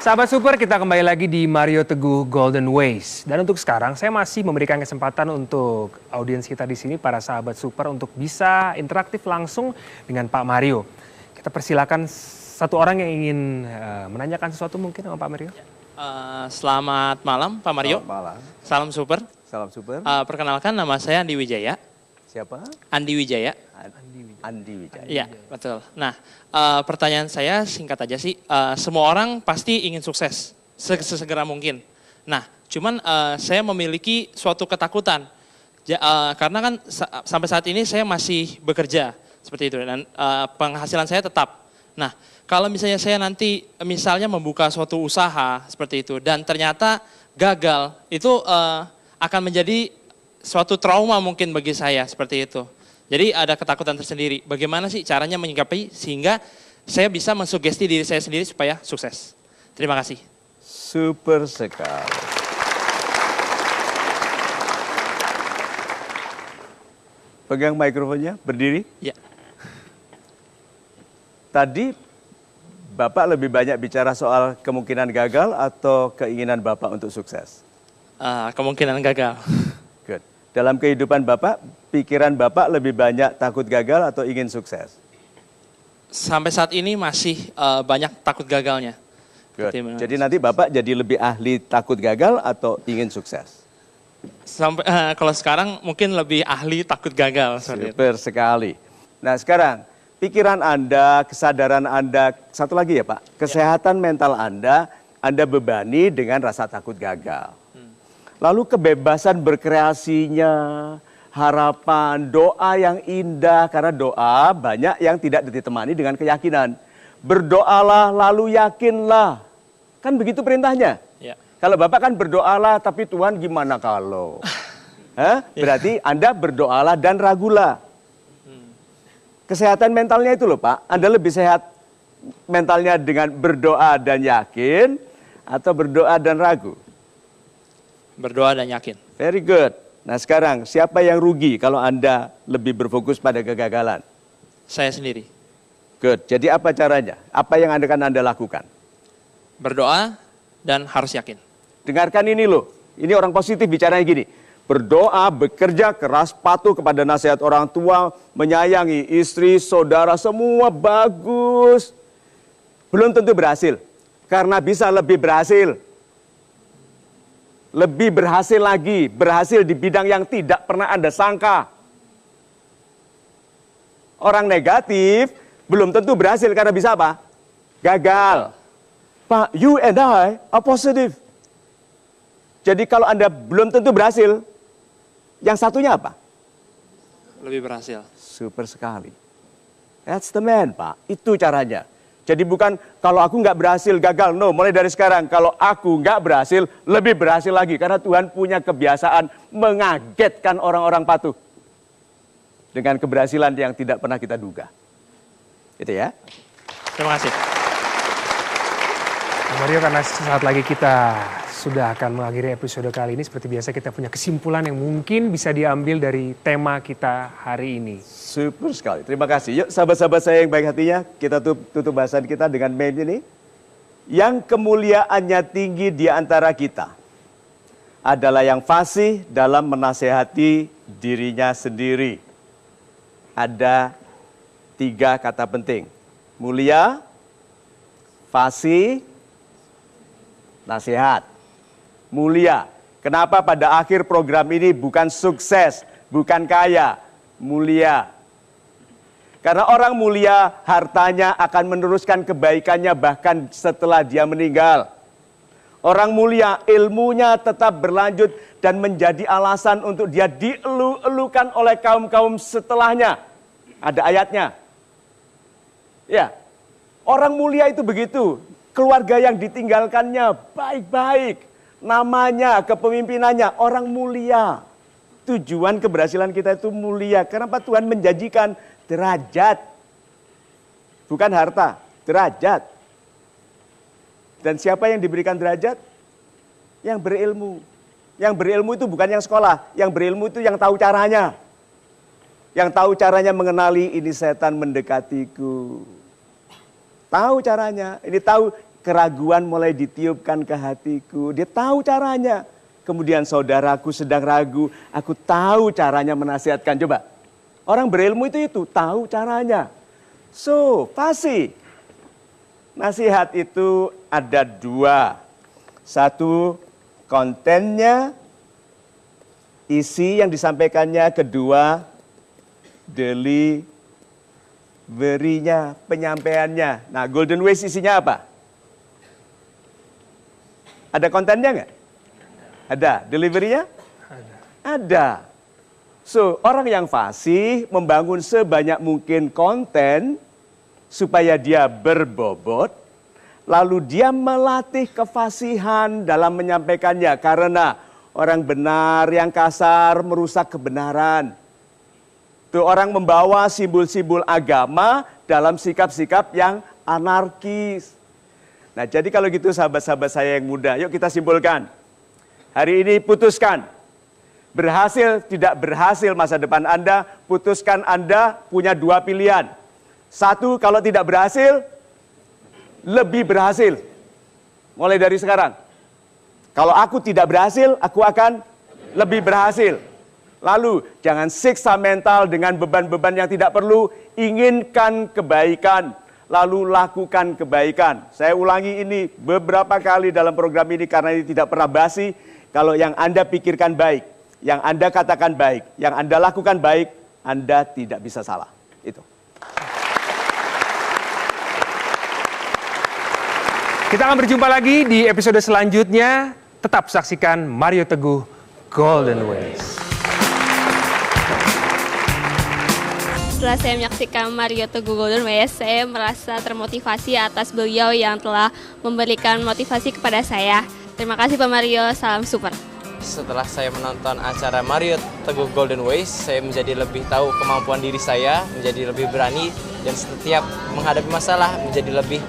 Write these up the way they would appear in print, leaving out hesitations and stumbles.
Sahabat Super, kita kembali lagi di Mario Teguh Golden Ways. Dan untuk sekarang saya masih memberikan kesempatan untuk audiens kita di sini, para sahabat Super, untuk bisa interaktif langsung dengan Pak Mario. Kita persilakan satu orang yang ingin menanyakan sesuatu mungkin sama Pak Mario. Selamat malam Pak Mario. Selamat malam. Salam Super. Salam Super. Perkenalkan, nama saya Andi Wijaya. Siapa? Andi Wijaya. Andi Wijaya. Iya, betul. Nah, pertanyaan saya singkat aja sih. Semua orang pasti ingin sukses sesegera mungkin. Nah, cuman saya memiliki suatu ketakutan. Karena kan sampai saat ini saya masih bekerja seperti itu dan penghasilan saya tetap. Nah, kalau misalnya saya nanti misalnya membuka suatu usaha seperti itu dan ternyata gagal, itu akan menjadi suatu trauma mungkin bagi saya seperti itu. Jadi ada ketakutan tersendiri. Bagaimana sih caranya menyikapi sehingga saya bisa mensugesti diri saya sendiri supaya sukses. Terima kasih. Super sekali. Pegang mikrofonnya, berdiri. Ya. Tadi Bapak lebih banyak bicara soal kemungkinan gagal atau keinginan Bapak untuk sukses? Kemungkinan gagal. Good. Dalam kehidupan Bapak, pikiran Bapak lebih banyak takut gagal atau ingin sukses? Sampai saat ini masih banyak takut gagalnya. Good. Jadi nanti Bapak jadi lebih ahli takut gagal atau ingin sukses? Sampai kalau sekarang mungkin lebih ahli takut gagal. Super sekali. Nah sekarang, pikiran Anda, kesadaran Anda, satu lagi ya Pak, kesehatan mental Anda bebani dengan rasa takut gagal. Lalu kebebasan berkreasinya, harapan, doa yang indah, karena doa banyak yang tidak ditemani dengan keyakinan. Berdoalah lalu yakinlah, kan begitu perintahnya. Ya. Kalau Bapak kan berdoalah, tapi Tuhan gimana kalau? Berarti Anda berdoalah dan ragulah. Kesehatan mentalnya itu loh Pak, Anda lebih sehat mentalnya dengan berdoa dan yakin, atau berdoa dan ragu? Berdoa dan yakin. Very good. Nah sekarang, siapa yang rugi kalau Anda lebih berfokus pada kegagalan? Saya sendiri. Good. Jadi apa caranya? Apa yang akan Anda lakukan? Berdoa dan harus yakin. Dengarkan ini loh. Ini orang positif bicaranya gini. Berdoa, bekerja keras, patuh kepada nasihat orang tua, menyayangi istri, saudara, semua bagus. Belum tentu berhasil. Karena bisa lebih berhasil. Lebih berhasil lagi, berhasil di bidang yang tidak pernah Anda sangka. Orang negatif belum tentu berhasil karena bisa apa? Gagal. Pak, you and I are positive. Jadi kalau Anda belum tentu berhasil, yang satunya apa? Lebih berhasil. Super sekali. That's the man, Pak. Itu caranya. Jadi bukan kalau aku nggak berhasil, gagal. No, mulai dari sekarang kalau aku nggak berhasil, lebih berhasil lagi. Karena Tuhan punya kebiasaan mengagetkan orang-orang patuh. Dengan keberhasilan yang tidak pernah kita duga. Itu ya. Terima kasih. Mario, karena saat lagi kita sudah akan mengakhiri episode kali ini, seperti biasa kita punya kesimpulan yang mungkin bisa diambil dari tema kita hari ini. Super sekali, terima kasih. Yuk sahabat-sahabat saya yang baik hatinya, kita tutup bahasan kita dengan meme ini. Yang kemuliaannya tinggi di antara kita adalah yang fasih dalam menasehati dirinya sendiri. Ada 3 kata penting. Mulia, fasih, nasihat. Mulia. Kenapa pada akhir program ini bukan sukses, bukan kaya, mulia. Karena orang mulia hartanya akan meneruskan kebaikannya bahkan setelah dia meninggal. Orang mulia ilmunya tetap berlanjut dan menjadi alasan untuk dia dielu-elukan oleh kaum-kaum setelahnya. Ada ayatnya. Ya, orang mulia itu begitu. Keluarga yang ditinggalkannya baik-baik. Namanya, kepemimpinannya, orang mulia. Tujuan keberhasilan kita itu mulia. Kenapa Tuhan menjanjikan derajat? Bukan harta, derajat. Dan siapa yang diberikan derajat? Yang berilmu. Yang berilmu itu bukan yang sekolah. Yang berilmu itu yang tahu caranya. Yang tahu caranya mengenali ini setan mendekatiku. Tahu caranya. Ini tahu keraguan mulai ditiupkan ke hatiku. Dia tahu caranya. Kemudian saudaraku sedang ragu, aku tahu caranya menasihatkan. Coba, orang berilmu itu tahu caranya. So, fasih. Nasihat itu ada dua. Satu, kontennya, isi yang disampaikannya. Kedua, delivery-nya, penyampaiannya. Nah, Golden Ways isinya apa? Ada kontennya nggak? Ada. Delivery-nya? Ada. So, orang yang fasih membangun sebanyak mungkin konten supaya dia berbobot, lalu dia melatih kefasihan dalam menyampaikannya. Karena orang benar yang kasar merusak kebenaran. Tuh orang membawa simbol-simbol agama dalam sikap-sikap yang anarkis. Nah, jadi kalau gitu sahabat-sahabat saya yang muda, yuk kita simpulkan. Hari ini putuskan. Berhasil, tidak berhasil masa depan Anda, putuskan Anda punya dua pilihan. Satu, kalau tidak berhasil, lebih berhasil. Mulai dari sekarang. Kalau aku tidak berhasil, aku akan lebih berhasil. Lalu, jangan siksa mental dengan beban-beban yang tidak perlu. Inginkan kebaikan, lalu lakukan kebaikan. Saya ulangi ini beberapa kali dalam program ini karena ini tidak pernah basi. Kalau yang Anda pikirkan baik, yang Anda katakan baik, yang Anda lakukan baik, Anda tidak bisa salah. Itu. Kita akan berjumpa lagi di episode selanjutnya. Tetap saksikan Mario Teguh Golden Ways. Setelah saya menyaksikan Mario Teguh Golden Ways, saya merasa termotivasi atas beliau yang telah memberikan motivasi kepada saya. Terima kasih Pak Mario, salam super. Setelah saya menonton acara Mario Teguh Golden Ways, saya menjadi lebih tahu kemampuan diri saya, menjadi lebih berani, dan setiap menghadapi masalah menjadi lebih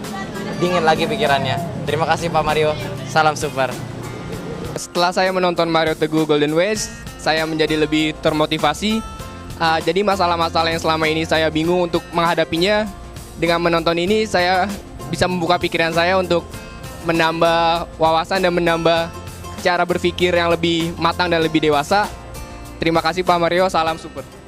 dingin lagi pikirannya. Terima kasih Pak Mario, salam super. Setelah saya menonton Mario Teguh Golden Ways, saya menjadi lebih termotivasi. Jadi masalah-masalah yang selama ini saya bingung untuk menghadapinya, dengan menonton ini saya bisa membuka pikiran saya untuk menambah wawasan dan menambah cara berpikir yang lebih matang dan lebih dewasa. Terima kasih Pak Mario, salam super.